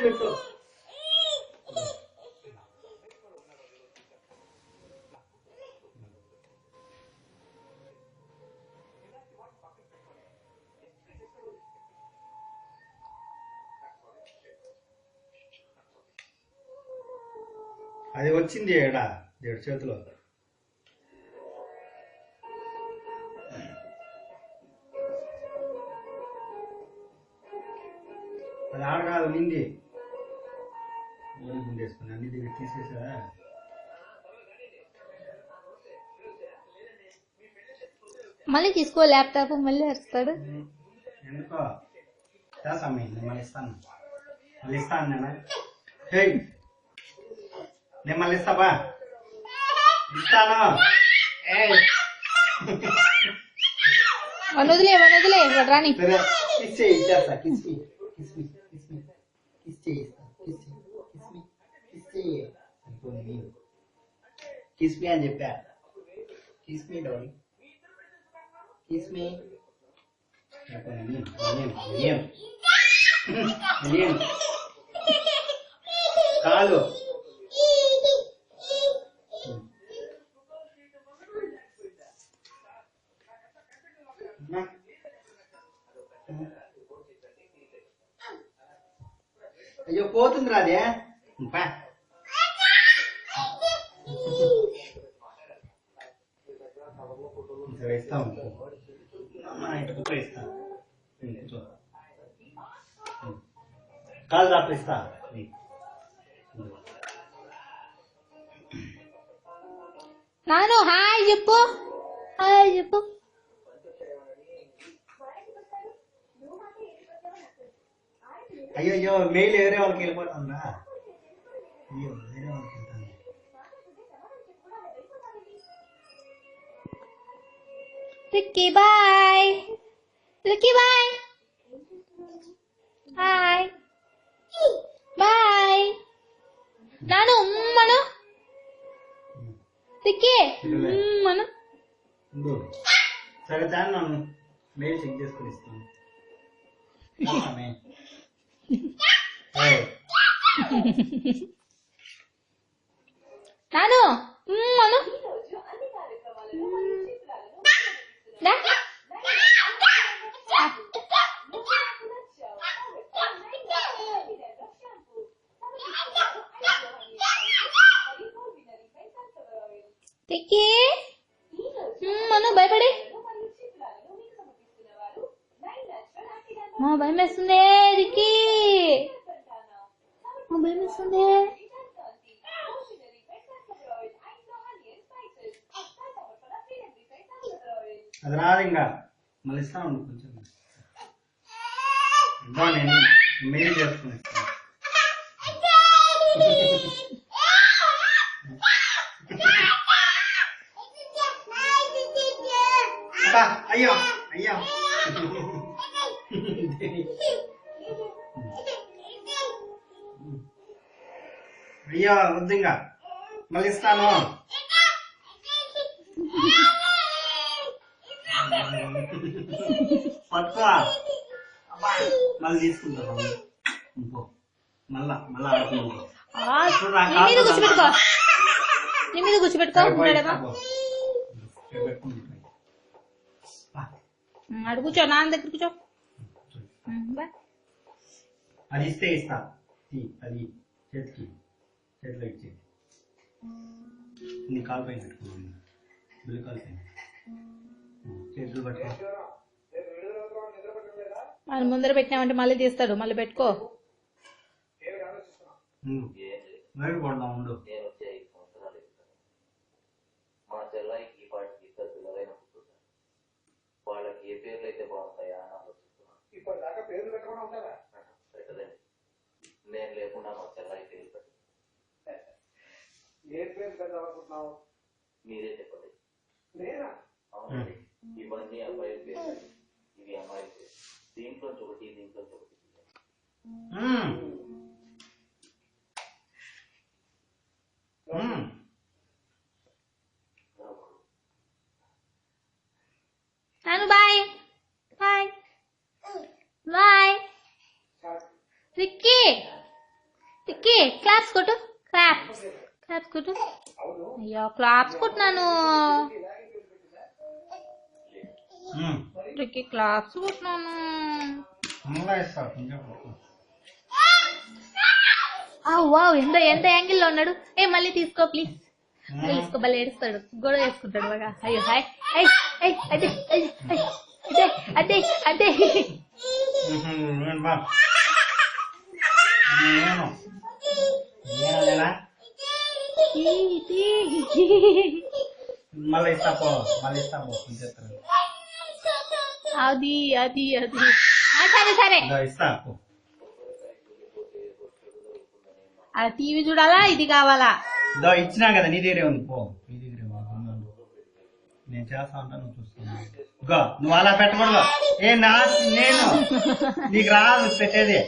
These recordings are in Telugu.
పెట్టు. అది వచ్చింది ఏడా దేవుడి చేతిలో. అది ఆడ కాదు నిండి గుండేసుకుని అన్ని దగ్గర తీసేసా. మళ్ళీ తీసుకో ల్యాప్టాప్, మళ్ళీ వస్తాడు. ఎందుకో చేస్తాను, మళ్ళీ ఇస్తాను, మళ్ళీ ఇస్తాను నేను మళ్ళీ ఇస్తావా? ఇస్తాను. వదిలే రాని. ఇచ్చేస్తా. కిస్ మీ అని చెప్పా. కిస్ మీ డోరీ, కిస్ మీ. కాలు అయ్యో పోతుంది రాదే. ఇస్తాం ఇస్తా, కాలు రాపిస్తా. నాను హాయ్ చెప్పు, హాయ్ చెప్పు. అయ్యో మెయిల్ వేరే వాళ్ళకి వెళ్ళిపోతుందా? అయ్యో వేరే వాళ్ళకి వెళ్తాను. Ricky bye, Ricky bye, hi bye. నాను మను రిక్కీ మను. సరే దాన్ని నన్ను మెయిల్ చెక్ చేసుకుని ఇస్తాను. నాను మను మను భయపడి భయం వేస్తుంది రిక్కీ, భయం వేస్తుంది. అది రాదు ఇంకా, మళ్ళీ ఇస్తా ఉండు కొంచెం. నేను మెయిల్ చేసుకుని ఇస్తాను. అయ్యో అయ్యో అయ్యో వద్దు ఇంకా, మళ్ళీ ఇస్తాను. పట్టుకో, మళ్ళీ తీసుకుంటాను. మళ్ళా ఆడుకుంటా. నీ మీద కూర్చోబెట్టుకో. అడు కూర్చో, నాన్న దగ్గర కూర్చో. అది ఇస్తే ఇస్తా. అది చేతిలో ఇచ్చేది. నీ కాలు పైన పెట్టుకున్నాను, బిల్లు కాలు పైన చేతులు పట్టుకో. ఆయన ముందర పెట్టినామంటే మళ్ళీ తీస్తాడు, మళ్ళీ పెట్టుకో. కొడదాం ఉండు. వాళ్ళకి ఏ పేర్లు అయితే బాగుంటాయా అని ఆలోచిస్తున్నాను. ఇప్పటిదాకా పేర్లు పెట్టకుండా ఉంటారా? పెట్టలేదు. నేను లేకుండా మా చెల్లాయి పేరు పెట్టదు. ఏ పేరు పెట్టాలనుకుంటున్నావు? మీరే చెప్పండి. నేనా? అవునండి. ఇవన్నీ అబ్బాయి పేరు, ఇవి అమ్మాయి పేరు. దీంట్లో ఒకటి, దీంట్లో ఒకటి. నాను bye bye bye. Ricky Vicky claps కొట్టు, క్లాప్స్ క్లాప్స్ కొట్టు. అయ్యో క్లాప్స్ కొట్టినాను విక్కీ, క్లాప్స్ కొట్టినాను. మళ్ళా ఇస్తా కొంచెం. వావ్, ఎంత ఎంత యాంగిల్లో ఉన్నాడు. ఏ మళ్ళీ తీసుకో ప్లీజ్, మళ్ళీ తీసుకో. భలే ఏడుస్తాడు, గొడవ వేసుకుంటాడు బాగా. అయ్యో హాయ్, అదే అదే అదే అదే అదే. నేను బా నేను నేనేనా మళ్ళీ ఇస్తా పో, మళ్ళీ ఇస్తా పో కొంచెం. అది అది అది సరే సరే. ఇస్తా పో. ఆ టీవీ చూడాలా, ఇది కావాలా? ఇచ్చినా కదా, నీ దగ్గరే ఉంది పో, నీ దగ్గరే. నేను చేస్తా ఉంటా, నువ్వు చూస్తున్నా. నువ్వు అలా పెట్టకూడదు. నేను నీకు రాదు పెట్టేది.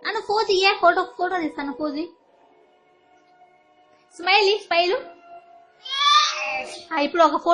అన్న పోజు ఇయ్యే, ఫోటో ఫోటో తీస్తాను. Pose smile smile. ఇప్పుడు ఒక ఫోటో